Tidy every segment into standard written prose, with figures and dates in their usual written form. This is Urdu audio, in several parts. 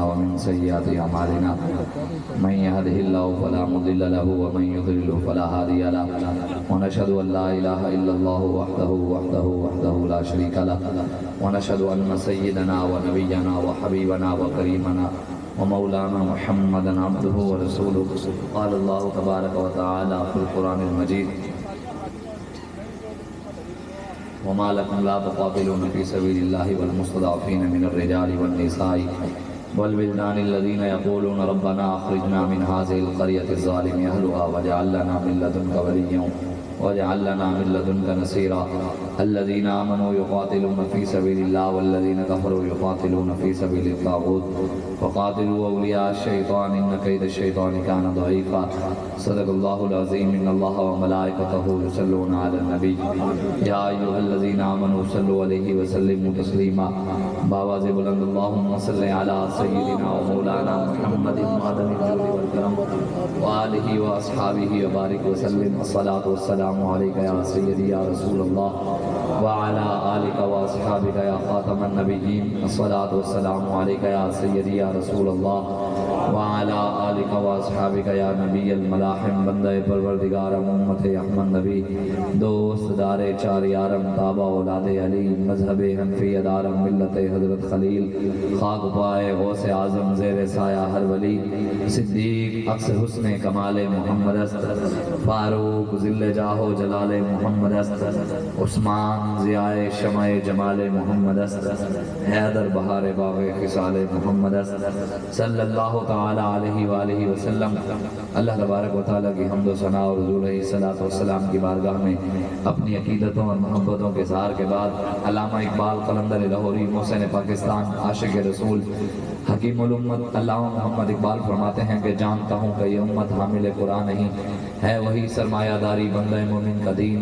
ومن سيئات أعمالنا من يهده الله فلا مضل له ومن يضلل فلا هادي له ونشهد أن لا إله إلا الله وحده لا شريك له ونشهد أن سيدنا ونبينا وحبيبنا وكريمنا ومولانا محمدا عبده ورسوله قال الله تبارك وتعالى في القرآن المجيد وما لكم لا تقاتلون في سبيل الله والمستضعفين من الرجال والنساء والولدان الذين يقولون ربنا أخرجنا من هذه القرية الظالم أهلها واجعل لنا من لدنك وليا واجعل لنا من لدنك نصيرا الذين آمنوا يقاتلون في سبيل الله والذين كفروا يقاتلون في سبيل الطاغوت فقاتلوا أولياء الشيطان إن كيد الشيطان كان ضعيفا صدق الله العظيم إن الله وملائكته يصلون على النبي يا أيها الذين آمنوا صلوا عليه وسلموا تسليما بآواز بلند اللهم صل على سيدنا ومولانا محمد معدن الجود والكرم وآله وأصحابه وبارك وسلم الصلاة والسلام عليك يا سيدي يا رسول الله وعلى آلك وأصحابك يا خاتم النبيين الصلاة والسلام عليك يا سيدي يا رسول الله وعلى آلك وأصحابك يا نبی الملاحم بندہ پروردگار امت احمد نبی دوست دار چار یارم تابع اولاد علی مذہب حنفی دارم ملت حضرت خلیل خاک پائے غوث اعظم زیر سایہ ہر ولی صدیق عکس حسن کمال محمد است فاروق ذل جاہ و جلال محمد است عثمان ضیاء شمع جمال محمد است حیدر بہار باغ خصال محمد است صلی اللہ تعالی علیہ وآلہ وسلم۔ اللہ تبارک و تعالیٰ کی حمد و ثنا اور حضور علیہ الصلوۃ والسلام کی بارگاہ میں اپنی عقیدتوں اور محبتوں کے اظہار کے بعد علامہ اقبال قلندر لاہوری محسن پاکستان عاشق رسول حکیم الامت علامہ محمد اقبال فرماتے ہیں کہ جانتا ہوں کہ یہ امت حامل قرآن نہیں ہے وہی سرمایہ داری بندہ مومن کا دین،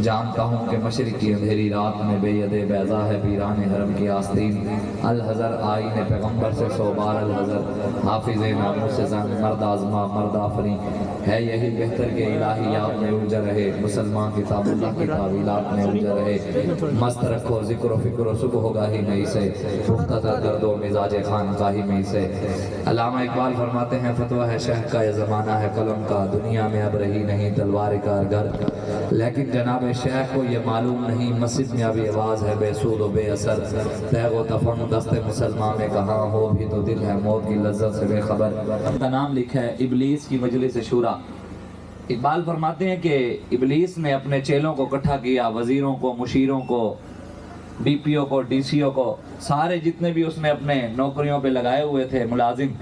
جانتا ہوں کہ مشرق کی اندھیری رات میں بے ید بیضا ہے پیران حرم کی آستین، الحضر آئین پیغمبر سے 100 بار الحضر حافظ ناموس زن مرد آزما مرد آفرین ہے یہی بہتر کہ الہیات میں الجھا رہے مسلمان کتاب اللہ کی تعویلات میں الجھا رہے مست رکھو ذکر و فکر و صبح ہوگا ہی میں سے پختہ تر درد و مزاج خانقاہی میں سے۔ علامہ اقبال فرماتے ہیں فتویٰ ہے شہر کا یہ زمانہ ہے قلم کا دنیا میں اب رہی نہیں تلوار کارگر، لیکن جناب شیخ کو یہ معلوم نہیں مسجد میں ابھی آواز ہے بے سود و بے اثر، تیغ و تفن دست مسلمان میں کہاں ہو بھی تو دل ہے موت کی لذت سے بے خبر۔ کا نام لکھا ہے ابلیس کی مجلس شورا۔ اقبال فرماتے ہیں کہ ابلیس نے اپنے چیلوں کو اکٹھا کیا، وزیروں کو، مشیروں کو، ڈی پی او کو، ڈی سی او کو، سارے جتنے بھی اس نے اپنے نوکریوں پہ لگائے ہوئے تھے ملازم،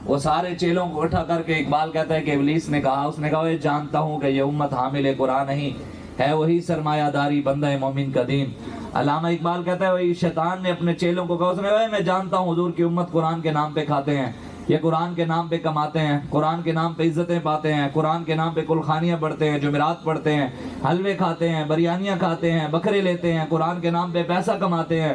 وہ سارے چیلوں کو اکٹھا کر کے اقبال کہتا ہے کہ ابلیس نے کہا، اس نے کہا میں جانتا ہوں کہ یہ امت حامل قرآن نہیں ہے وہی سرمایہ داری بندہ مومن کا دین۔ علامہ اقبال کہتا ہے وہی شیطان نے اپنے چیلوں کو کہا، اس نے کہا میں جانتا ہوں حضور کی امت قرآن کے نام پہ کھاتے ہیں، یہ قرآن کے نام پہ کماتے ہیں، قرآن کے نام پہ عزتیں پاتے ہیں، قرآن کے نام پہ کلخانیاں پڑھتے ہیں، جمعرات پڑھتے ہیں، حلوے کھاتے ہیں، بریانیاں کھاتے ہیں، بکرے لیتے ہیں، قرآن کے نام پہ پیسہ کماتے ہیں،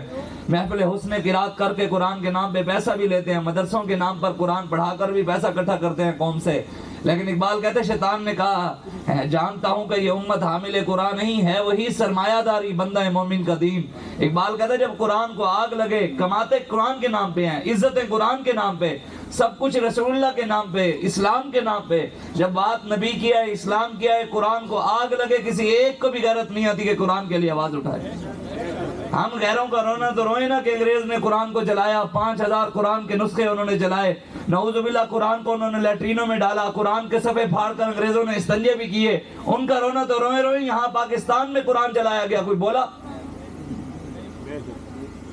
محفل حسن قرات کر کے قرآن کے نام پہ پیسہ بھی لیتے ہیں، مدرسوں کے نام پر قرآن پڑھا کر بھی پیسہ اکٹھا کرتے ہیں قوم سے۔ لیکن اقبال کہتے ہیں شیطان نے کہا جانتا ہوں کہ یہ امت حامل قرآن نہیں ہے وہی سرمایہ داری بندہ مومن کا دین۔ اقبال کہتے ہیں جب قرآن کو آگ لگے، کماتے قرآن کے نام پہ ہیں، عزتیں قرآن کے نام پہ، سب کچھ رسول اللہ کے نام پہ، اسلام کے نام پہ، جب بات نبی کی ہے، اسلام کی ہے، قرآن کو آگ لگے، کسی ایک کو بھی غیرت نہیں آتی کہ قرآن کے لیے آواز اٹھائے۔ ہم غیروں کا رونا تو روئے نا کہ انگریز نے قرآن کو جلایا، 5000 قرآن کے نسخے انہوں نے جلائے، نعوذ باللہ قرآن کو انہوں نے لیٹرینوں میں ڈالا، قرآن کے صفحے پھاڑ کر انگریزوں نے استنجے بھی کیے، ان کا رونا تو روئے روئے۔ یہاں پاکستان میں قرآن جلایا گیا، کوئی بولا؟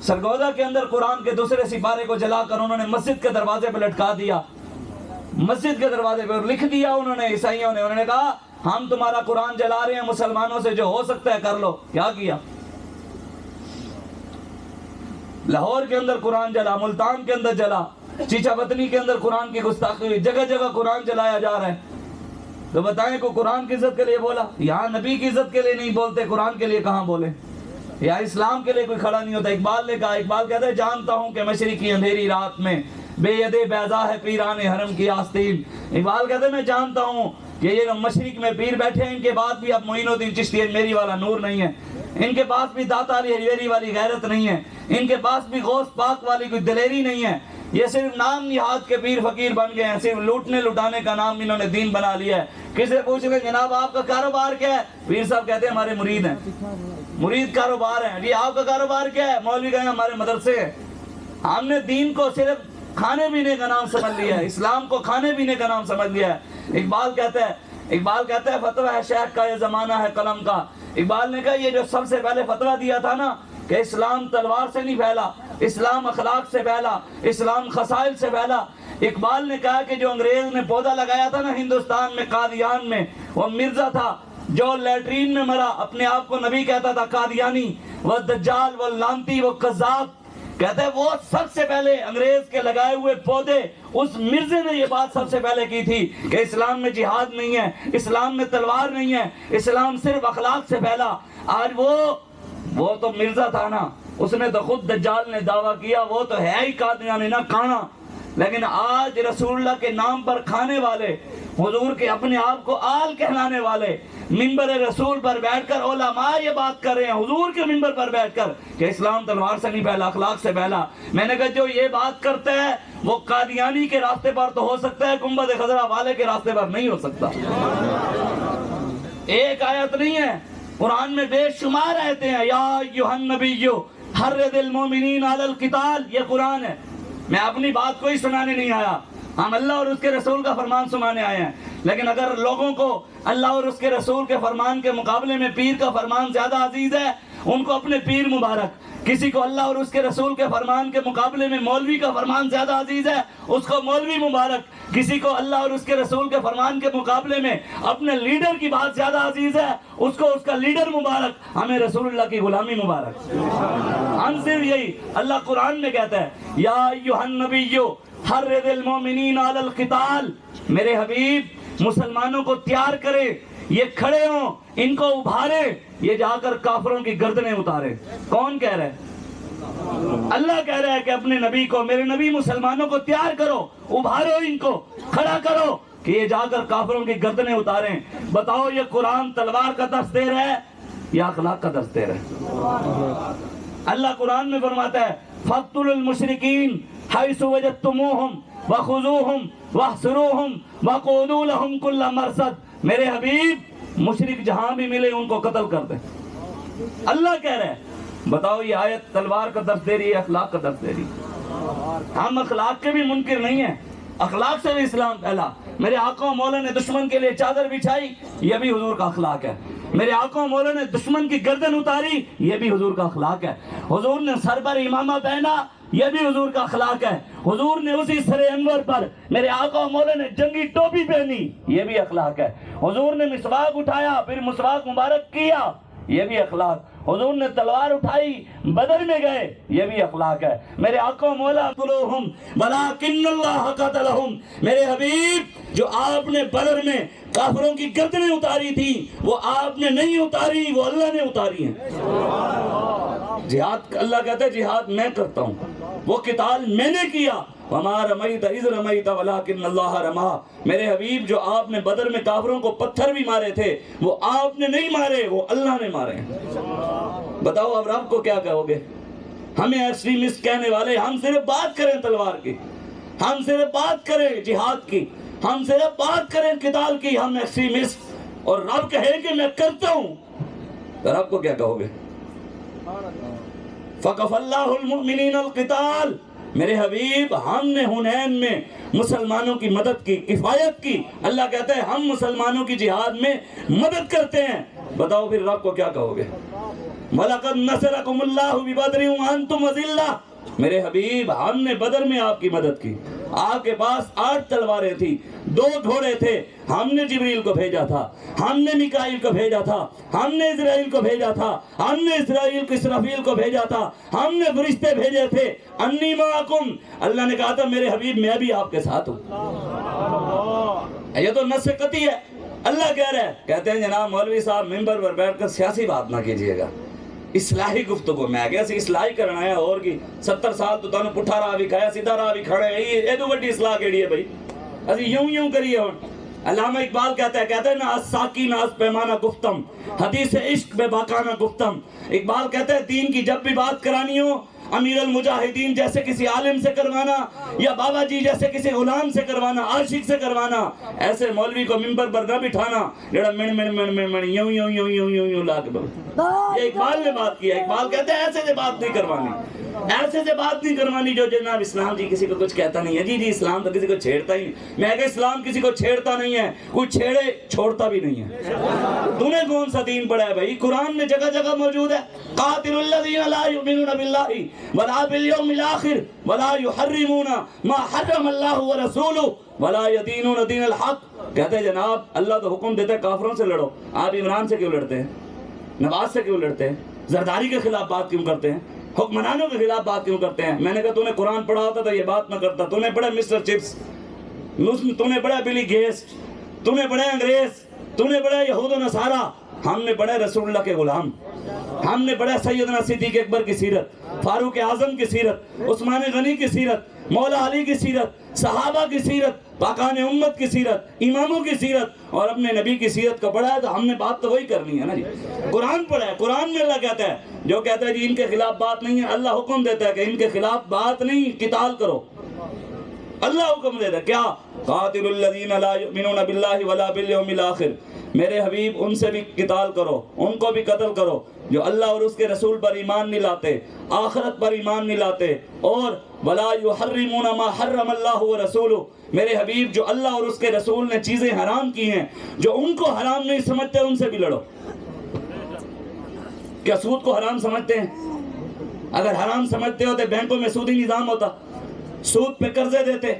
سرگودا کے اندر قرآن کے دوسرے سپارے کو جلا کر انہوں نے مسجد کے دروازے پہ لٹکا دیا، مسجد کے دروازے پہ لکھ دیا انہوں نے، عیسائیوں نے، انہوں نے کہا ہم تمہارا قرآن جلا رہے ہیں، مسلمانوں سے جو ہو سکتا ہے کر لو۔ کیا کیا؟ لاہور کے اندر قرآن جلا، ملتان کے اندر جلا، چیچا وطنی کے اندر قرآن کی گستاخی ہوئی، جگہ جگہ قرآن جلایا جا رہا ہے۔ تو بتائیں کو قرآن کی عزت کے لیے بولا؟ یہاں نبی کی عزت کے لیے نہیں بولتے، قرآن کے لیے کہاں بولے؟ یا اسلام کے لیے کوئی کھڑا نہیں ہوتا۔ اقبال نے کہا، اقبال کہتا ہے جانتا ہوں کہ مشرق کی اندھیری رات میں بے ید بیضا ہے پیران حرم کی آستین۔ اقبال کہتے ہیں میں جانتا ہوں کہ یہ مشرق میں پیر بیٹھے ہیں، ان کے بعد بھی اب معین الدین چشتی میری والا نور نہیں ہے، ان کے پاس بھی داتا علی حجویری والی غیرت نہیں ہے، ان کے پاس بھی غوث پاک والی کوئی دلیری نہیں ہے، یہ صرف نام نہاد کے پیر فقیر بن گئے ہیں، صرف لوٹنے لٹانے کا نام انہوں نے دین بنا لیا ہے۔ کسی پوچھ لیں جناب آپ کا کاروبار کیا ہے؟ پیر صاحب کہتے ہیں ہمارے مرید ہیں، مرید کاروبار ہیں۔ جی آپ کا کاروبار کیا ہے؟ مولوی کہیں ہمارے مدرسے ہیں۔ ہم نے دین کو صرف کھانے پینے کا نام سمجھ لیا ہے، اسلام کو کھانے پینے کا نام سمجھ لیا ہے۔ اقبال کہتا ہے فتویٰ ہے شیخ کا، یہ زمانہ ہے قلم کا۔ اقبال نے کہا یہ جو سب سے پہلے فتویٰ دیا تھا نا کہ اسلام تلوار سے نہیں پھیلا، اسلام اخلاق سے پھیلا، اسلام خصائل سے پھیلا۔ اقبال نے کہا کہ جو انگریز نے پودا لگایا تھا نا ہندوستان میں قادیان میں، وہ مرزا تھا جو لیٹرین میں مرا، اپنے آپ کو نبی کہتا تھا، قادیانی، وہ دجال، وہ لانتی، وہ قذاب۔ کہتے ہیں وہ سب سے پہلے انگریز کے لگائے ہوئے پودے، اس مرزے نے یہ بات سب سے پہلے کی تھی کہ اسلام میں جہاد نہیں ہے، اسلام میں تلوار نہیں ہے، اسلام صرف اخلاق سے پھیلا۔ آج وہ تو مرزا تھا نا، اس نے تو خود دجال نے دعویٰ کیا وہ تو ہے ہی قادیانی نہ کھانا، لیکن آج رسول اللہ کے نام پر کھانے والے، حضور کے اپنے آپ کو آل کہلانے والے، منبر رسول پر بیٹھ کر علماء یہ بات کر رہے ہیں، حضور کے منبر پر بیٹھ کر کہ اسلام تلوار سے نہیں پھیلا، اخلاق سے پھیلا۔ میں نے کہا جو یہ بات کرتا ہے وہ قادیانی کے راستے پر تو ہو سکتا ہے، گنبد خضرا والے کے راستے پر نہیں ہو سکتا۔ ایک آیت نہیں ہے، قرآن میں بے شمار آیتیں ہیں، یا ایھا النبی حرض المؤمنین علی القتال، یہ قرآن ہے۔ میں اپنی بات کو ہی سنانے نہیں آیا، ہم اللہ اور اس کے رسول کا فرمان سنانے آئے ہیں۔ لیکن اگر لوگوں کو اللہ اور اس کے رسول کے فرمان کے مقابلے میں پیر کا فرمان زیادہ عزیز ہے، ان کو اپنے پیر مبارک، کسی کو اللہ اور اس کے رسول کے فرمان کے مقابلے میں مولوی کا فرمان زیادہ عزیز ہے، اس کو مولوی مبارک، کسی کو اللہ اور اس کے رسول کے فرمان کے مقابلے میں اپنے لیڈر کی بات زیادہ عزیز ہے، اس کو اس کا لیڈر مبارک، ہمیں رسول اللہ کی غلامی مبارک۔ ہم صرف یہی، اللہ قرآن میں کہتا ہے یا ایھا النبی حرض المؤمنین علی القتال، میرے حبیب مسلمانوں کو تیار کرے، یہ کھڑے ہوں، ان کو ابھارے، یہ جا کر کافروں کی گردنیں اتارے۔ کون کہہ رہا ہے؟ اللہ کہہ رہا ہے کہ اپنے نبی کو، میرے نبی مسلمانوں کو تیار کرو، ابھارو، ان کو کھڑا کرو کہ یہ جا کر کافروں کی گردنیں اتاریں۔ بتاؤ یہ قرآن تلوار کا درس دے رہا ہے یا اخلاق کا درس دے رہا ہے؟ اللہ قرآن میں فرماتا ہے فَاقْتُلُوا الْمُشْرِكِينَ حَيْثُ وَجَدتُّمُوهُمْ وَخُذُوهُمْ وَاحْصُرُوهُمْ وَقُعُودُوا لَهُمْ كُلَّ مَرْصَدٍ، میرے حبیب مشرک جہاں بھی ملے ان کو قتل کر دیں۔ اللہ کہہ رہے ہیں، بتاؤ یہ آیت تلوار کا درس دے رہی ہے، اخلاق کا درس دے رہی ہے؟ ہم اخلاق کے بھی منکر نہیں ہیں، اخلاق سے بھی اسلام پھیلا۔ میرے آقا و مولا نے دشمن کے لیے چادر بچھائی، یہ بھی حضور کا اخلاق ہے۔ میرے آقا و مولا نے دشمن کی گردن اتاری، یہ بھی حضور کا اخلاق ہے۔ حضور نے سر پر امامہ پہنا، یہ بھی حضور کا اخلاق ہے۔ حضور نے اسی سر انور پر میرے آقا و مولا نے جنگی ٹوپی پہنی، یہ بھی اخلاق ہے۔ حضور نے مسواک اٹھایا، پھر مسواک مبارک کیا، یہ بھی اخلاق۔ حضور نے تلوار اٹھائی، بدر میں گئے، یہ بھی اخلاق ہے۔ میرے آقا و مولا قتلوہم ولکن اللہ قتلہم، میرے حبیب جو آپ نے بدر میں کافروں کی گردنیں اتاری تھی وہ آپ نے نہیں اتاری، وہ اللہ نے اتاری ہیں۔ جہاد اللہ کہتا ہے جہاد میں کرتا ہوں، وہ قتال میں نے کیا۔ وَمَا رَمَيْتَ إِذْ رَمَيْتَ وَلَكِنَّ اللَّهَ رَمَا، میرے حبیب جو آپ نے بدر میں کافروں کو پتھر بھی مارے تھے وہ آپ نے نہیں مارے، وہ اللہ نے مارے ہیں۔ بتاؤ اب رب کو کیا کہو گے؟ ہمیں ایکسٹریمسٹ کہنے والے، ہم صرف بات کریں تلوار کی، ہم صرف بات کریں جہاد کی، ہم صرف بات کریں قتال کی، ہم ایکسٹریمسٹ، اور رب کہے کہ میں کرتا ہوں، تو رب کو کیا کہو گے؟ فَكَفَ اللَّهُ الْمُؤْمِنِينَ الْقِتَالَ، میرے حبیب ہم نے حنین میں مسلمانوں کی مدد کی، کفایت کی۔ اللہ کہتا ہے ہم مسلمانوں کی جہاد میں مدد کرتے ہیں۔ بتاؤ پھر رب کو کیا کہو گے؟ وَلَقَدْ نَصَرَكُمُ اللَّهُ بِبَدْرٍ وَأَنْتُمْ أَذِلَّةٌ، میرے حبیب ہم نے بدر میں آپ کی مدد کی، آپ کے پاس 8 تلواریں تھی، 2 گھوڑے تھے، ہم نے جبریل کو بھیجا تھا، ہم نے میکائیل کو بھیجا تھا، ہم نے اسرائیل کو بھیجا تھا، ہم نے اسرائیل کو اسرافیل کو بھیجا تھا، ہم نے فرشتے بھیجے تھے۔ انی معکم، اللہ نے کہا تھا میرے حبیب میں بھی آپ کے ساتھ ہوں۔ یہ تو نص قطعی ہے۔ اللہ کہہ رہا ہے، کہتے ہیں جناب مولوی صاحب منبر پر بیٹھ کر سیاسی بات نہ کیجئے گا، اصلاحی گفتگو میں آگیا سی اصلاحی کرنا ہے، اور کی 70 سال تو تانوں پٹھا راہ بھی کھایا، سیدھا راہ بھی کھڑے، یہ دو بڑی اصلاح کیڑی ہے بھائی، اسی یوں کریے ہوں، علامہ اقبال کہتے ہیں نہ ساکی ناز پیمانہ گفتم، حدیث عشق بے باکانہ گفتم۔ اقبال کہتے ہیں دین کی جب بھی بات کرانی ہو امیر المجاہدین جیسے کسی عالم سے کروانا، یا بابا جی جیسے کسی غلام سے کروانا، عاشق سے کروانا، ایسے مولوی کو ممبر پر نہ بٹھانا جڑا من من من من من یوں یوں یوں یوں یوں یوں لا کے یہ اقبال نے بات کیا۔ اقبال کہتے ہیں ایسے سے بات نہیں کروانی، ایسے سے بات نہیں کروانی جو جناب اسلام جی کسی کو کچھ کہتا نہیں ہے، جی اسلام تو کسی کو چھیڑتا ہی نہیں۔ میں کہا اسلام کسی کو چھیڑتا نہیں ہے، کوئی چھیڑے چھوڑتا بھی نہیں ہے۔ تو نے کون سا دین پڑھا ہے بھائی؟ قرآن میں جگہ جگہ موجود ہے قاتل الذین لا یؤمنون باللہ ولا بالیوم الآخر ولا یحرمون ما حرم اللہ ورسولہ ولا یدینون دین الحق۔ کہتے ہیں جناب اللہ تو حکم دیتا ہے کافروں سے لڑو، آپ عمران سے کیوں لڑتے ہیں؟ نواز سے کیوں لڑتے ہیں؟ زرداری کے خلاف بات کیوں کرتے ہیں؟ حکمرانوں کے خلاف بات کیوں کرتے ہیں؟ میں نے کہا تو نے قرآن پڑھا ہوتا تو یہ بات نہ کرتا۔ تو نے پڑھا مسٹر چپس، تو نے پڑھا بلی گیٹس، تو نے پڑھا انگریز، تو نے پڑھا یہود و نصارہ، ہم نے پڑھا رسول اللہ کے غلام، ہم نے پڑھا سیدنا صدیق اکبر کی سیرت، فاروق اعظم کی سیرت، عثمان غنی کی سیرت، مولا علی کی سیرت، صحابہ کی سیرت، پاکان امت کی سیرت، اماموں کی سیرت، اور اپنے نبی کی سیرت کو پڑھا ہے تو ہم نے بات تو وہی کرنی ہے نا جی۔ قرآن پڑھا ہے، قرآن میں اللہ کہتا ہے جو کہتا ہے جی ان کے خلاف بات نہیں ہے، اللہ حکم دیتا ہے کہ ان کے خلاف بات نہیں، قتال کرو۔ اللہ حکم دیتا ہے کیا؟ قاتل الذین لا یؤمنون باللہ ولا بالیوم الآخر، میرے حبیب ان سے بھی قتال کرو، ان کو بھی قتل کرو جو اللہ اور اس کے رسول پر ایمان نہیں لاتے، آخرت پر ایمان نہیں لاتے، اور ولا یحرمون ما حرم اللہ ورسولہ، میرے حبیب جو اللہ اور اس کے رسول نے چیزیں حرام کی ہیں جو ان کو حرام نہیں سمجھتے ان سے بھی لڑو۔ کیا سود کو حرام سمجھتے ہیں؟ اگر حرام سمجھتے ہوتے بینکوں میں سودی نظام ہوتا، سود پہ قرضے دیتے،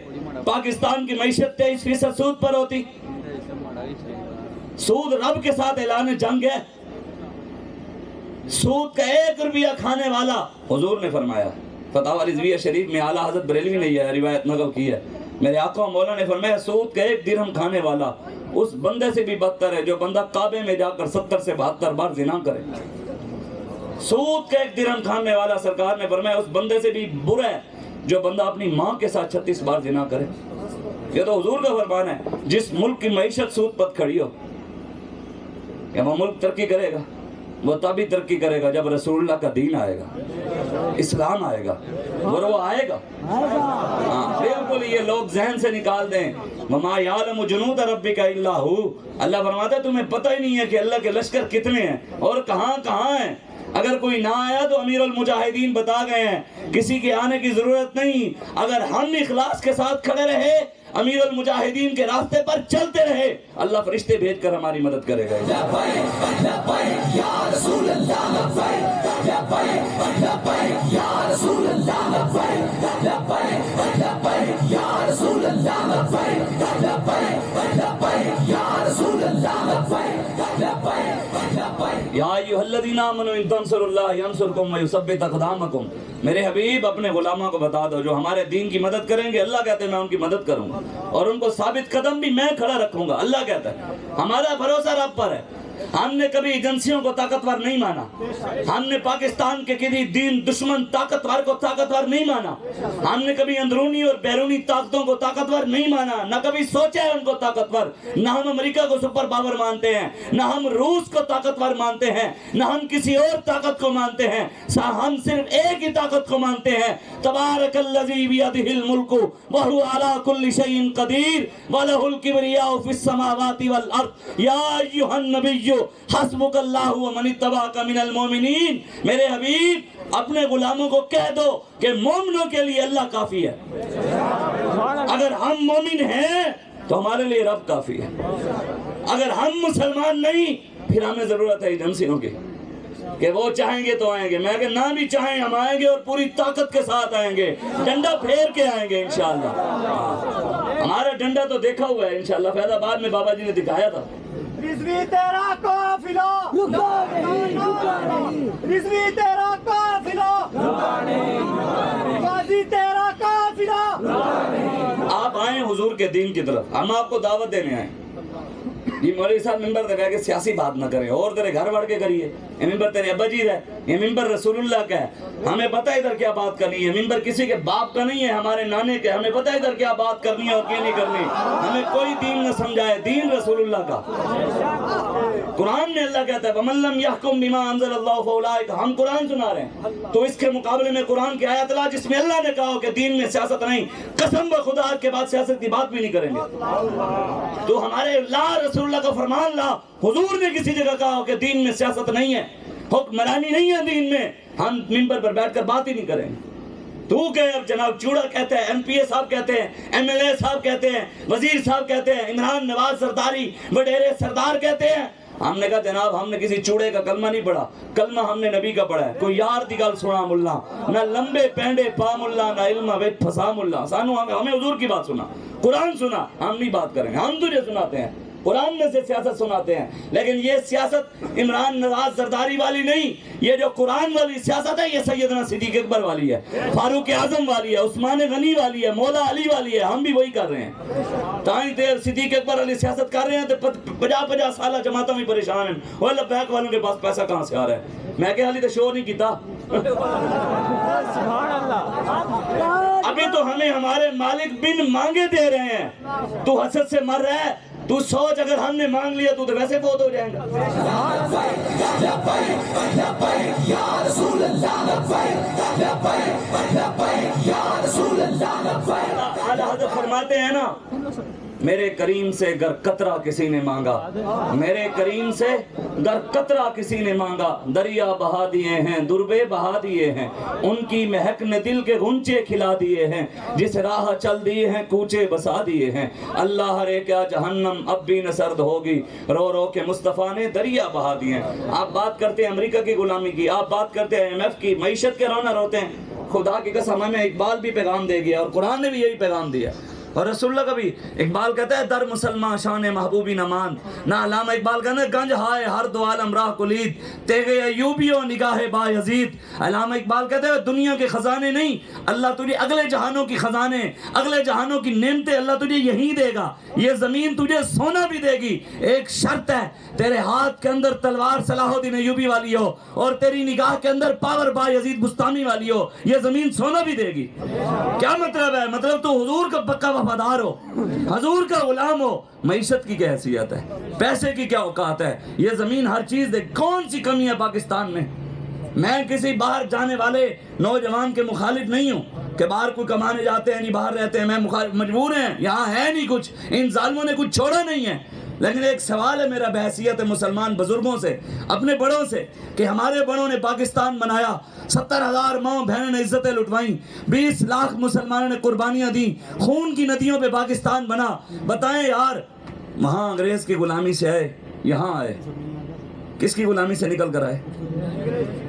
پاکستان کی معیشت 23% سود پر ہوتی۔ سود رب کے ساتھ اعلان جنگ ہے۔ سود کا 1 روپیہ کھانے والا، حضور نے فرمایا فتاوی رضویہ شریف میں، اعلیٰ حضرت بریلوی نے یہ روایت نقل کی ہے، میرے آقا و مولا نے فرمایا سود کا 1 درہم کھانے والا اس بندے سے بھی بدتر ہے جو بندہ کعبے میں جا کر 70 سے 72 بار زنا کرے۔ سود کا 1 درہم کھانے والا سرکار نے فرمایا اس بندے سے بھی برا ہے جو بندہ اپنی ماں کے ساتھ 36 بار زنا کرے۔ یہ تو حضور کا فرمان ہے۔ جس ملک کی معیشت سود پر کھڑی ہو، کہ وہ ملک ترقی کرے گا، وہ تبھی ترقی کرے گا جب رسول اللہ کا دین آئے گا، اسلام آئے گا، اور وہ آئے گا۔ ہاں بالکل، یہ لوگ ذہن سے نکال دیں وَمَا يَعْلَمُ جُنُودَ رَبِّكَ إِلَّا هُوَ۔ اللہ فرماتا ہے تمہیں پتہ ہی نہیں ہے کہ اللہ کے لشکر کتنے ہیں اور کہاں کہاں ہیں۔ اگر کوئی نہ آیا تو امیر المجاہدین بتا گئے ہیں، کسی کے آنے کی ضرورت نہیں۔ اگر ہم اخلاص کے ساتھ کھڑے رہے، امیر المجاہدین کے راستے پر چلتے رہے، اللہ فرشتے بھیج کر ہماری مدد کرے گا۔ لبیک لبیک یا رسول اللہ، لبیک لبیک لبیک یا رسول اللہ، لبیک لبیک لبیک یا رسول اللہ، لبیک لبیک لبیک یا رسول اللہ، لبیک لبیک لبیک یا ایھا الذین آمنوا ان تنصروا اللہ ینصرکم ویثبت اقدامکم۔ میرے حبیب اپنے غلاموں کو بتا دو جو ہمارے دین کی مدد کریں گے، اللہ کہتے ہیں میں ان کی مدد کروں گا اور ان کو ثابت قدم بھی میں کھڑا رکھوں گا۔ اللہ کہتا ہے ہمارا بھروسہ رب پر ہے۔ ہم نے کبھی ایجنسیوں کو طاقتور نہیں مانا، ہم نے پاکستان کے کسی دین دشمن طاقتور کو طاقتور نہیں مانا، ہم نے کبھی اندرونی اور بیرونی طاقتوں کو طاقتور نہیں مانا، نہ کبھی سوچا ہے ان کو طاقتور۔ نہ ہم امریکہ کو سپر پاور مانتے ہیں، نہ ہم روس کو طاقتور مانتے ہیں، نہ ہم کسی اور طاقت کو مانتے ہیں، ہم صرف ایک ہی طاقت کو مانتے ہیں۔ تبارک الذی بیدہ الملک وہو علی کل شیء قدیر ولہ الکبریاء فی السماوات والارض یا ایھا النبی حسبک اللہ ومن اتبعک من المؤمنین۔ میرے حبیب اپنے غلاموں کو کہہ دو کہ مومنوں کے لیے اللہ کافی ہے۔ اگر ہم مومن ہیں تو ہمارے لیے رب کافی ہے۔ اگر ہم مسلمان نہیں پھر ہمیں ضرورت ہے ایجنسیوں کی کہ وہ چاہیں گے تو آئیں گے، میں کہ نہ بھی چاہیں ہم آئیں گے اور پوری طاقت کے ساتھ آئیں گے، ڈنڈا پھیر کے آئیں گے انشاءاللہ۔ ہمارا ڈنڈا تو دیکھا ہوا ہے انشاءاللہ، فیض آباد میں بابا جی نے دکھایا تھا۔ رضوی تیرا قافلہ رکا نہیں، رضوی تیرا قافلہ رکا نہیں، غازی تیرا قافلہ۔ آپ آئیں حضور کے دین کی طرف، ہم آپ کو دعوت دینے آئیں۔ یہ مولوی صاحب ممبر تے بیٹھ کے سیاسی بات نہ کریں، اور تیرے گھر بڑھ کے کریے، یہ ممبر تیرے ابا جی ہے، یہ ممبر رسول اللہ کا ہے، ہمیں پتہ ہے ادھر کیا بات کرنی ہے، ممبر کسی کے باپ کا نہیں ہے، ہمارے نانے کا، ہمیں پتہ ہے ادھر کیا بات کرنی ہے اور کیا نہیں کرنی، ہمیں کوئی دین نہ سمجھائے، دین رسول اللہ کا۔ قرآن میں اللہ کہتا ہے وَمَن لَّمْ يَحْكُم بِمَا أَنزَلَ اللَّهُ فَأُولَٰئِكَ، ہم قرآن سنا رہے ہیں، تو اس کے مقابلے میں قرآن کی آیت لا جس میں اللہ نے کہا کہ دین میں سیاست نہیں، قسم بخدا کے بعد سیاست کی بات بھی نہیں کریں گے۔ تو ہمارے لا رسول اللہ کا فرمان لا، حضور نے کسی جگہ کہا کہ دین میں سیاست نہیں ہے، حکمرانی نہیں ہے دین میں، ہم ممبر پر بیٹھ کر بات ہی نہیں کریں گے۔ تو کہ اب جناب چوڑا کہتے ہیں، ایم پی اے صاحب کہتے ہیں، ایم ایل اے صاحب کہتے ہیں، وزیر صاحب کہتے ہیں، عمران نواز سرداری وڈیرے سردار کہتے ہیں۔ ہم نے کہا جناب ہم نے کسی چوڑے کا کلمہ نہیں پڑھا، کلمہ ہم نے نبی کا پڑھا ہے۔ کوئی یار دی گل سنا ملا، نہ لمبے پینڈے پا ملا، نہ علم ویت پھسا ملا، سانو ہمیں حضور کی بات سنا، قرآن سنا، ہم نہیں بات کریں گے، ہم تجھے سناتے ہیں، قرآن میں سے سیاست سناتے ہیں، لیکن یہ سیاست عمران نواز زرداری والی نہیں، یہ جو قرآن والی سیاست ہے یہ سیدنا صدیق اکبر والی ہے، فاروق اعظم والی ہے، عثمان غنی والی ہے، مولا علی والی ہے، ہم بھی وہی کر رہے ہیں۔ تائیں دیر صدیق اکبر والی سیاست کر رہے ہیں تو 50 سالہ جماعتوں میں پریشان ہیں، وہ لبیک والوں کے پاس پیسہ کہاں سے آ رہا ہے؟ میں کہ حالی تو شور نہیں کیتا، ابھی تو ہمیں ہمارے مالک بن مانگے دے رہے ہیں، تو حسد سے مر رہا ہے، تو سوچ اگر ہم نے مانگ لیا تو ویسے فوت ہو جائیں گا۔ اعلیٰ حضرت فرماتے ہیں نا میرے کریم سے گر قطرہ کسی نے مانگا، میرے کریم سے گر قطرہ کسی نے مانگا، دریا بہا دیے ہیں، دربے بہا دیے ہیں، ان کی مہک نے دل کے غنچے کھلا دیے ہیں، جس راہ چل دیے ہیں کوچے بسا دیے ہیں، اللہ ہرے کیا جہنم اب بھی نہ سرد ہوگی، رو رو کے مصطفیٰ نے دریا بہا دیے ہیں۔ آپ بات کرتے ہیں امریکہ کی غلامی کی، آپ بات کرتے ہیں IMF کی، معیشت کے رونا روتے ہیں، خدا کی قسم ہمیں اقبال بھی پیغام دے گیا اور قرآن نے بھی یہی پیغام دیا، اور رسول اللہ کا بھی۔ اقبال کہتا ہے در مسلمان شان محبوبی نمان، نہ علامہ اقبال کہتا ہے گنج ہائے ہر دو عالم راہ کلید، تیغے ایوبیوں نگاہ با یزید۔ علامہ اقبال کہتے ہیں دنیا کے خزانے نہیں، اللہ تجھے اگلے جہانوں کی خزانے، اگلے جہانوں کی نعمتیں اللہ تجھے یہی دے گا، یہ زمین تجھے سونا بھی دے گی، ایک شرط ہے تیرے ہاتھ کے اندر تلوار صلاح الدین ایوبی والی ہو اور تیری نگاہ کے اندر پاور با یزید بستامی والی ہو، یہ زمین سونا بھی دے گی۔ کیا مطلب ہے؟ مطلب تو حضور کا پکا وفادار ہو، حضور کا غلام ہو۔ معیشت کی کیا حیثیت ہے؟ پیسے کی کیا اوقات ہے؟ یہ زمین ہر چیز دے، کون سی کمی ہے پاکستان میں؟ میں کسی باہر جانے والے نوجوان کے مخالف نہیں ہوں کہ باہر کوئی کمانے جاتے ہیں نہیں باہر رہتے ہیں، میں مجبور ہیں، یہاں ہے نہیں کچھ، ان ظالموں نے کچھ چھوڑا نہیں ہے، لیکن ایک سوال ہے میرا بحیثیت مسلمان بزرگوں سے، اپنے بڑوں سے، کہ ہمارے بڑوں نے پاکستان بنایا، 70,000 ماں بہنوں نے عزتیں لٹوائیں، 20 لاکھ مسلمانوں نے قربانیاں دیں، خون کی ندیوں پہ پاکستان بنا، بتائیں یار وہاں انگریز کی غلامی سے آئے، یہاں آئے، کس کی غلامی سے نکل کر آئے؟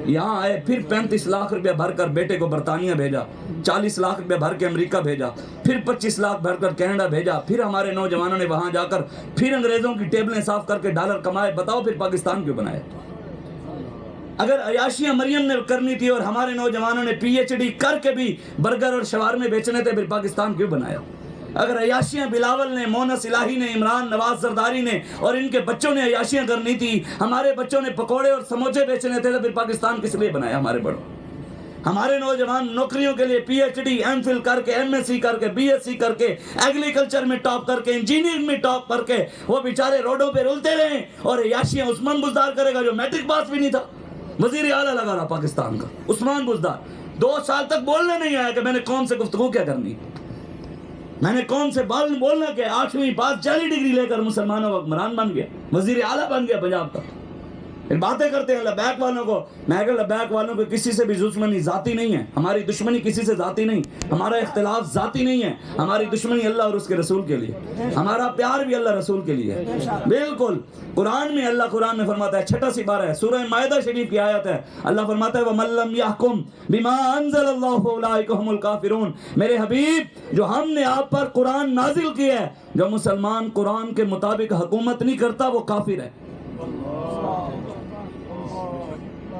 یہاں آئے، پھر 35 لاکھ روپیہ بھر کر بیٹے کو برطانیہ بھیجا، 40 لاکھ روپیہ بھر کے امریکہ بھیجا، پھر 25 لاکھ بھر کر کینیڈا بھیجا، پھر ہمارے نوجوانوں نے وہاں جا کر پھر انگریزوں کی ٹیبلیں صاف کر کے ڈالر کمائے، بتاؤ پھر پاکستان کیوں بنائے؟ اگر عیاشیاں مریم نے کرنی تھی اور ہمارے نوجوانوں نے PhD کر کے بھی برگر اور شوارمے بیچنے تھے، پھر پاکستان کیوں بنایا؟ اگر عیاشیاں بلاول نے، مونس الہی نے، عمران نواز زرداری نے اور ان کے بچوں نے عیاشیاں کرنی تھی، ہمارے بچوں نے پکوڑے اور سموسے بیچنے تھے، تو پھر پاکستان کس لیے بنایا ہمارے بڑوں؟ ہمارے نوجوان نوکریوں کے لیے PhD MPhil کر کے MSc کر کے BSc کر کے ایگریکلچر میں ٹاپ کر کے انجینئرنگ میں ٹاپ کر کے وہ بیچارے روڈوں پہ رولتے رہے، اور عیاشیاں عثمان بزدار کرے گا جو میٹرک پاس بھی نہیں تھا، وزیر اعلیٰ لگا رہا پاکستان کا عثمان بزدار، 2 سال تک بولنے نہیں آیا کہ میں نے کون سے گفتگو کیا کرنی، میں نے کون سے بولنا کہ 8ویں پاس جعلی ڈگری لے کر مسلمانوں کا حکمران بن گیا، وزیر اعلیٰ بن گیا پنجاب کا۔ پھر باتیں کرتے ہیں لبیک والوں کو، میں کہ لبیک والوں کو کسی سے بھی دشمنی ذاتی نہیں ہے، ہماری دشمنی کسی سے ذاتی نہیں، ہمارا اختلاف ذاتی نہیں ہے، ہماری دشمنی اللہ اور اس کے رسول کے لیے، ہمارا پیار بھی اللہ رسول کے لیے ہے، بالکل۔ قرآن میں اللہ قرآن میں فرماتا ہے، 6 سپارہ ہے، سورہ مائدہ شریف کی آیت ہے، اللہ فرماتا ہے وَمَن لَّمْ يَحْكُم بِمَا أَنزَلَ اللَّهُ فَأُولَٰئِكَ هُمُ الْكَافِرُونَ۔ میرے حبیب جو ہم نے آپ پر قرآن نازل کیا ہے، جو مسلمان قرآن کے مطابق حکومت نہیں کرتا وہ کافر ہے۔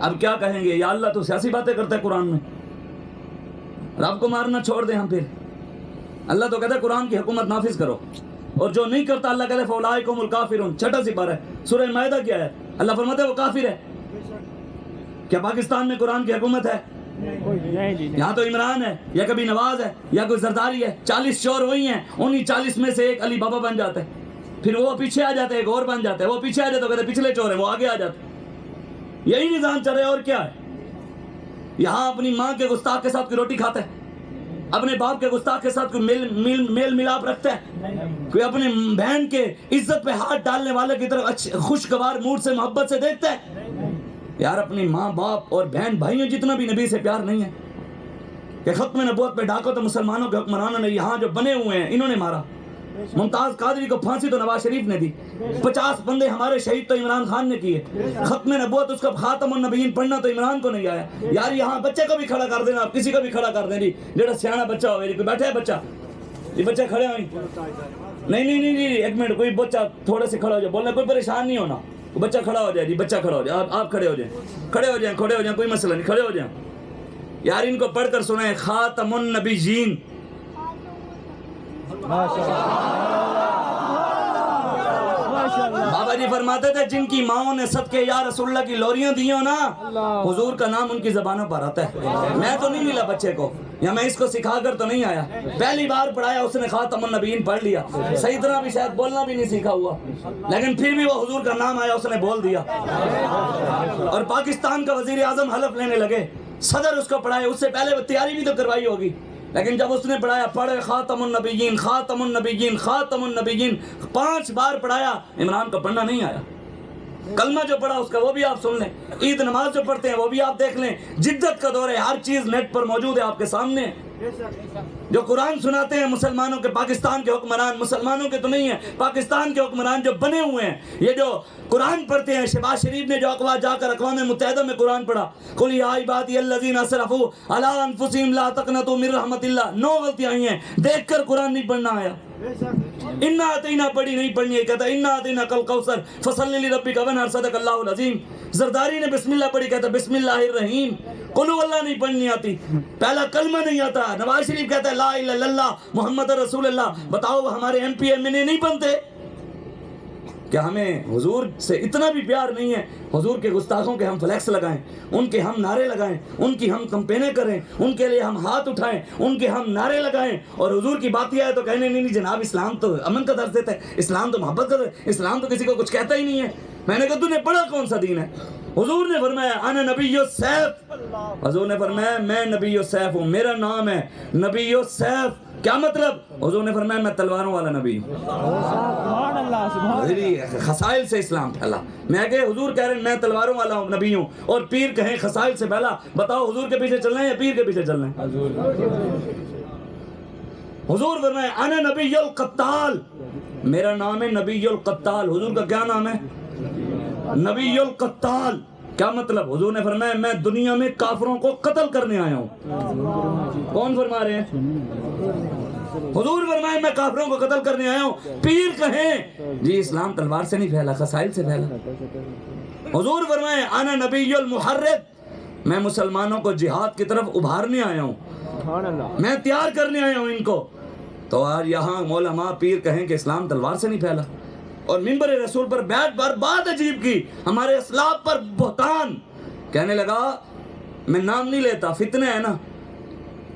اب کیا کہیں گے؟ یا اللہ تو سیاسی باتیں کرتا ہے قرآن میں، رب کو مارنا چھوڑ دیں ہم، پھر اللہ تو کہتا ہے قرآن کی حکومت نافذ کرو، اور جو نہیں کرتا اللہ کہتے فاولئک الکافرون. چھٹا سپارہ ہے سورہ مائدہ کیا ہے؟ اللہ فرماتا ہے وہ کافر ہے. کیا پاکستان میں قرآن کی حکومت ہے؟ یہاں تو عمران ہے یا کبھی نواز ہے یا کوئی زرداری ہے. 40 چور وہی ہیں, انہی 40 میں سے ایک علی بابا بن جاتا ہے, پھر وہ پیچھے آ جاتے ہیں, ایک اور بن جاتا ہے, وہ پیچھے آ جاتا ہے, کہتے ہیں پچھلے چور ہیں, وہ آگے آ جاتے ہیں. یہی نظام چل رہا ہے. اور کیا ہے؟ یہاں اپنی ماں کے گستاخ کے ساتھ کوئی روٹی کھاتا ہے, اپنے باپ کے گستاخ کے ساتھ کوئی میل ملاپ رکھتا ہے, کوئی اپنے بہن کے عزت پہ ہاتھ ڈالنے والے کی طرف خوشگوار موڈ سے محبت سے دیکھتا ہے. یار اپنی ماں باپ اور بہن بھائیوں جتنا بھی نبی سے پیار نہیں ہے. کہ ختم نبوت پہ ڈاکو تو مسلمانوں کے حکمرانوں نے یہاں جو بنے ہوئے ہیں انہوں نے مارا. ممتاز قادری کو پھانسی تو نواز شریف نے دی, 50 بندے ہمارے شہید تو عمران خان نے کیے. ختم نبوت اس کا خاتم النبیین پڑھنا تو عمران کو نہیں آیا. یار یہاں بچے کو بھی کھڑا کر دینا, آپ کسی کو بھی کھڑا کر دیں جی, جیڑا سیانا بچہ ہو, کوئی بیٹھا ہے بچہ, یہ بچے کھڑے ہوئیں, نہیں ایک منٹ, کوئی بچہ تھوڑے سے کھڑا ہو جائے, بولنا کوئی پریشان نہیں ہونا, بچہ کھڑا ہو جائے جی, بچہ کھڑا ہو جائے, آپ کھڑے ہو جائیں, کوئی مسئلہ نہیں, کھڑے ہو جائیں. یار ان کو پڑھ کر سنیں خاتم النبیین. بابا جی فرماتے تھے جن کی ماؤں نے صدقے یا رسول اللہ کی لوریاں دی ہو نا, حضور کا نام ان کی زبانوں پر آتا ہے. میں تو نہیں ملا بچے کو, یا میں اس کو سکھا کر تو نہیں آیا, پہلی بار پڑھایا اس نے خاتم النبیین پڑھ لیا. صحیح طرح بھی شاید بولنا بھی نہیں سیکھا ہوا, لیکن پھر بھی وہ حضور کا نام آیا اس نے بول دیا. اور پاکستان کا وزیر اعظم حلف لینے لگے, صدر اس کو پڑھائے, اس سے پہلے وہ تیاری بھی تو کروائی ہوگی, لیکن جب اس نے پڑھایا پڑھے خاتم النبیین خاتم النبیین خاتم النبیین 5 بار پڑھایا, عمران کو پڑھنا نہیں آیا. کلمہ جو پڑھا اس کا وہ بھی آپ سن لیں, عید نماز جو پڑھتے ہیں وہ بھی آپ دیکھ لیں. جدت کا دور ہے, ہر چیز نیٹ پر موجود ہے آپ کے سامنے. جو قرآن سناتے ہیں مسلمانوں کے, پاکستان کے حکمران, مسلمانوں کے تو نہیں ہیں, پاکستان کے حکمران جو بنے ہوئے ہیں, یہ جو قرآن پڑھتے ہیں. شہباز شریف نے جو جا کر اقوام متحدہ میں قرآن پڑھا, قل یا عبادی الذین اسرفوا علی انفسہم لا تقنطوا من رحمت اللہ, 9 غلطیاں آئی ہیں, دیکھ کر قرآن نہیں پڑھنا آیا. انا اتینا پڑھی نہیں پڑھنی ہے, کہتا انا اتینا کل کوثر فصلی لربک ونحر, صدق اللہ العظیم. زرداری نے بسم اللہ پڑھی, کہتا بسم اللہ الرحیم. قل هو اللہ نہیں پڑھنی آتی, پہلا کلمہ نہیں آتا. نواز شریف کہتا ہے لا الہ الا اللہ محمد رسول اللہ. بتاؤ ہمارے ایم پی ایم این اے نہیں بنتے کیا؟ ہمیں حضور سے اتنا بھی پیار نہیں ہے, حضور کے گستاخوں کے ہم فلیکس لگائیں, ان کے ہم نعرے لگائیں, ان کی ہم کمپینیں کریں, ان کے لیے ہم ہاتھ اٹھائیں, ان کے ہم نعرے لگائیں, اور حضور کی بات یہ ہے تو کہنے نہیں جناب اسلام تو امن کا درس دیتا ہے, اسلام تو محبت کا درس, اسلام تو کسی کو کچھ کہتا ہی نہیں ہے. میں نے کہا تو نے پڑھا کون سا دین ہے؟ حضور نے فرمایا انا نبی السیف. حضور نے فرمایا میں نبی السیف ہوں, میرا نام ہے نبی السیف. کیا مطلب؟ حضور نے فرمایا میں تلواروں والا نبی ہوں. خسائل سے اسلام پھیلا. میں کہ حضور کہہ رہے ہیں میں تلواروں والا نبی ہوں, اور پیر کہیں خسائل سے پھیلا. بتاؤ حضور کے پیچھے چلنا ہے یا پیر کے پیچھے چلنا ہے؟ حضور فرمایا انا نبی القتال, میرا نام ہے نبی القتال. حضور کا کیا نام ہے؟ نبی القتال. کیا مطلب؟ حضور نے فرمایا میں دنیا میں کافروں کو قتل کرنے آیا ہوں. کون فرما رہے ہیں؟ حضور فرمائے میں کافروں کو قتل کرنے آیا ہوں. پیر کہیں جی اسلام تلوار سے نہیں پھیلا, خسائل سے پھیلا. حضور فرمائے انا نبی المحرک, میں مسلمانوں کو جہاد کی طرف ابھارنے آیا ہوں, میں تیار کرنے آیا ہوں ان کو. تو آج یہاں علماء پیر کہیں کہ اسلام تلوار سے نہیں پھیلا, اور منبر رسول پر بیٹھ پر بات عجیب کی, ہمارے اسلاف پر بہتان. کہنے لگا میں نام نہیں لیتا, فتنہ ہے نا,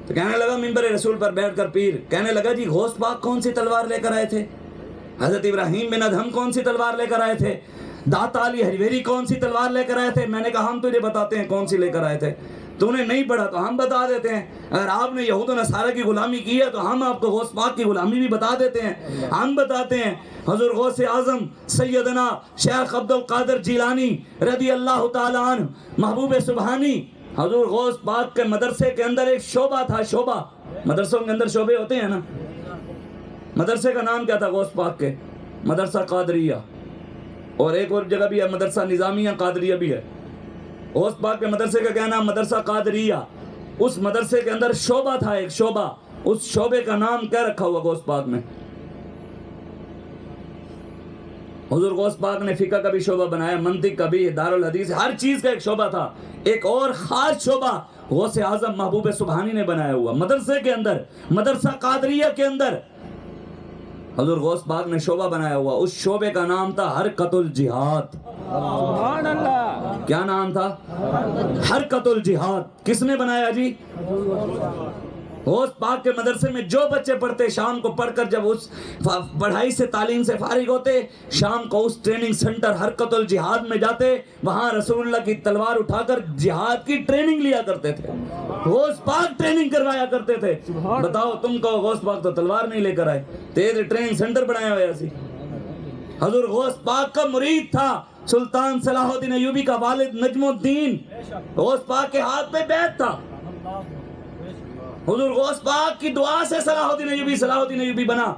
تو کہنے لگا منبر رسول پر بیٹھ کر پیر کہنے لگا جی غوث پاک کون سی تلوار لے کر آئے تھے, حضرت ابراہیم بن ادہم کون سی تلوار لے کر آئے تھے, داتا علی ہریویری کون سی تلوار لے کر آئے تھے. میں نے کہا ہم تجھے بتاتے ہیں کون سی لے کر آئے تھے, تو نے نہیں پڑھا تو ہم بتا دیتے ہیں. اگر آپ نے یہود و نصارہ کی غلامی کی ہے تو ہم آپ کو غوث پاک کی غلامی بھی بتا دیتے ہیں. ہم بتاتے ہیں حضور غوث اعظم سیدنا شیخ عبد القادر جیلانی رضی اللہ تعالیٰ عنہ محبوب سبحانی, حضور غوث پاک کے مدرسے کے اندر ایک شعبہ تھا. شعبہ, مدرسوں کے اندر شعبے ہوتے ہیں نا. مدرسے کا نام کیا تھا غوث پاک کے؟ مدرسہ قادریہ, اور ایک اور جگہ بھی ہے مدرسہ نظامیہ قادریہ بھی ہے. غوث پاک کے مدرسے کا کیا نام؟ مدرسہ قادریہ. اس مدرسے کے اندر شعبہ تھا, ایک شعبہ, اس شعبے کا نام کیا رکھا ہوا غوث پاک میں؟ حضور غوث پاک نے فقہ کا بھی شعبہ بنایا, منطق کا بھی, دارالحدیث, ہر چیز کا ایک شعبہ تھا. ایک اور خاص شعبہ غوث اعظم محبوب سبحانی نے بنایا ہوا مدرسے کے اندر, مدرسہ قادریہ کے اندر. حضور غوث پاک نے شعبہ بنایا ہوا، اس شعبے کا نام تھا حرکت الجہاد۔ سبحان اللہ۔ کیا نام تھا؟ حرکت الجہاد۔ کس نے بنایا جی؟ غوث پاک کے مدرسے میں جو بچے پڑھتے، شام کو پڑھ کر جب اس پڑھائی سے تعلیم سے فارغ ہوتے، شام کو اس ٹریننگ سنٹر حرکت الجہاد میں جاتے، وہاں رسول اللہ کی تلوار اٹھا کر جہاد کی ٹریننگ لیا کرتے تھے۔ غوث پاک ٹریننگ کروایا کرتے تھے۔ بتاؤ تم کو غوث پاک تو تلوار نہیں لے کر آئے، تیرے ٹریننگ سنٹر بنایا ہوا سی۔ حضور غوث پاک کا مرید تھا سلطان صلاح الدین ایوبی کا والد نجم الدین، غوث پاک کے ہاتھ پہ بیعت تھا۔ حضور غوث پاک کی دعا سے صلاح الدین ایوبی بنا۔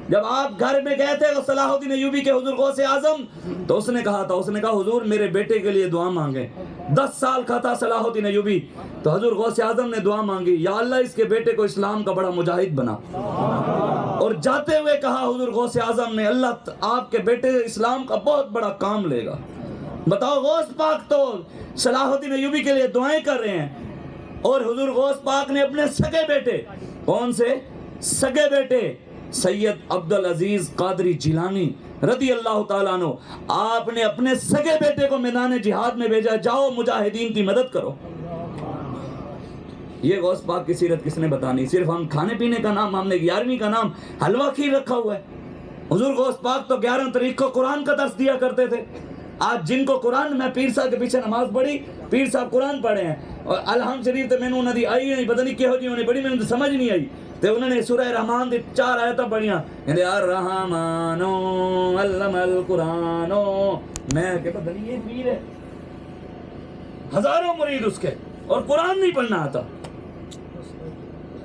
جب آپ گھر میں گئے تھے صلاح الدین ایوبی کے حضور غوث اعظم، تو اس نے کہا حضور میرے بیٹے کے لیے دعا مانگیں۔ 10 سال کا تھا صلاح الدین ایوبی، تو حضور غوث اعظم نے دعا مانگی، یا اللہ اس کے بیٹے کو اسلام کا بڑا مجاہد بنا۔ اور جاتے ہوئے کہا حضور غوث اعظم نے، اللہ آپ کے بیٹے اسلام کا بہت بڑا کام لے گا۔ بتاؤ غوث پاک تو صلاح الدین ایوبی کے لیے دعائیں کر رہے ہیں، اور حضور غوث پاک نے اپنے سگے بیٹے، کون سے سگے بیٹے؟ سید عبدالعزیز قادری جیلانی رضی اللہ تعالیٰ عنہ، آپ نے اپنے سگے بیٹے کو میدان جہاد میں بھیجا، جاؤ مجاہدین کی مدد کرو۔ یہ غوث پاک کی سیرت کس نے بتانی؟ صرف ہم کھانے پینے کا نام، ہم نے 11ویں کا نام حلوہ کھیر رکھا ہوا ہے۔ حضور غوث پاک تو 11 تاریخ کو قرآن کا درس دیا کرتے تھے۔ آج جن کو قرآن، میں پیر صاحب کے پیچھے نماز پڑھی، پیر صاحب قرآن پڑھے ہیں، اور الحمد شریف تے میں انہوں نے آئی نہیں، پتہ نہیں کہو جی انہیں بڑی، میں سمجھ نہیں آئی، تے انہوں نے سورہ رحمان دی 4 آیتیں پڑھیاں، یعنی الرحمن علم القرآن، میں کہ پتہ نہیں یہ پیر ہے، ہزاروں مرید اس کے، اور قرآن نہیں پڑھنا آتا۔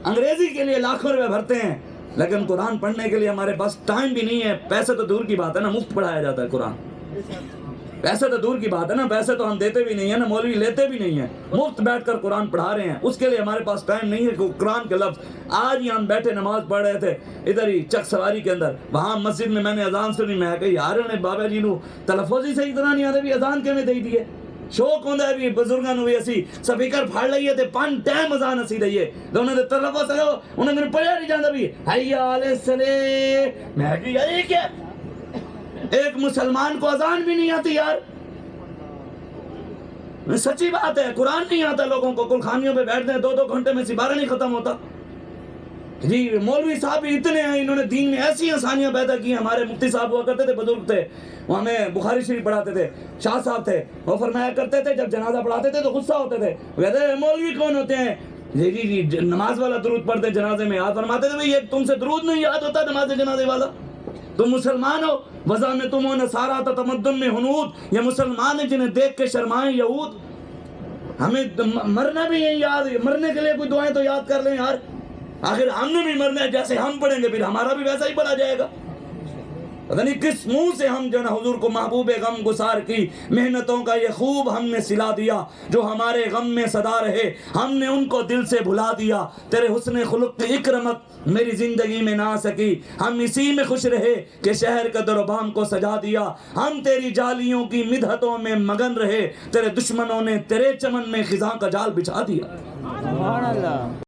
انگریزی کے لیے لاکھوں روپے بھرتے ہیں، لیکن قرآن پڑھنے کے لیے ہمارے پاس ٹائم بھی نہیں ہے۔ پیسے تو دور کی بات ہے نا، مفت پڑھایا جاتا ہے قرآن، پیسے تو دور کی بات ہے نا، پیسے تو ہم دیتے بھی نہیں ہیں نا، مولوی لیتے بھی نہیں ہیں، مفت بیٹھ کر قرآن پڑھا رہے ہیں، اس کے لیے ہمارے پاس ٹائم نہیں ہے کہ قرآن کے لفظ۔ آج ہی ہم بیٹھے نماز پڑھ رہے تھے ادھر ہی چک سواری کے اندر، وہاں مسجد میں میں نے اذان سنی، میں کہ یار انہیں بابا جی نو تلفظ ہی صحیح طرح نہیں آتے بھی اذان کیویں دے دیے۔ شوق ہوندا ہے بھی بزرگاں نو بھی اسی سپیکر پھاڑ لئیے تے 5 ٹائم اذان اسی دئیے، تے انہاں دے تلفظ کرو، انہاں نے پڑھیا نہیں جاندا بھی حی علی الصلاۃ۔ میں کہ یار یہ کیا، ایک مسلمان کو اذان بھی نہیں آتی یار، سچی بات ہے، قرآن نہیں آتا لوگوں کو، کلخانیوں پہ بیٹھتے ہیں 2 گھنٹے میں سپارہ نہیں ختم ہوتا۔ جی مولوی صاحب بھی اتنے ہیں، انہوں نے دین میں ایسی آسانیاں پیدا کی۔ ہمارے مفتی صاحب ہوا کرتے تھے، بزرگ تھے، وہ ہمیں بخاری شریف پڑھاتے تھے، شاہ صاحب تھے، وہ فرمایا کرتے تھے جب جنازہ پڑھاتے تھے تو غصہ ہوتے تھے، وہ کہتے ہیں مولوی کون ہوتے ہیں؟ جی نماز والا درود پڑھتے جنازے میں، آپ فرماتے تھے یہ تم سے درود نہیں یاد ہوتا نماز جنازے والا؟ تم مسلمان ہو، وضع میں تم ہو نصارہ تا تمدن میں ہنود، یہ مسلمان ہیں جنہیں دیکھ کے شرمائیں یہود۔ ہمیں مرنا بھی ہے یاد، مرنے کے لیے کوئی دعائیں تو یاد کر لیں یار، آخر ہم نے بھی مرنا ہے، جیسے ہم پڑھیں گے پھر ہمارا بھی ویسا ہی پڑھا جائے گا۔ پتہ نہیں کس منہ سے ہم جو نا حضور کو محبوب غم گسار کی محنتوں کا یہ خوب ہم نے سلا دیا، جو ہمارے غم میں صدا رہے ہم نے ان کو دل سے بھلا دیا، تیرے حسن خلق کی اکرمت میری زندگی میں نہ آ سکی، ہم اسی میں خوش رہے کہ شہر کا در و بام کو سجا دیا، ہم تیری جالیوں کی مدحتوں میں مگن رہے، تیرے دشمنوں نے تیرے چمن میں خزاں کا جال بچھا دیا۔ سبحان اللہ۔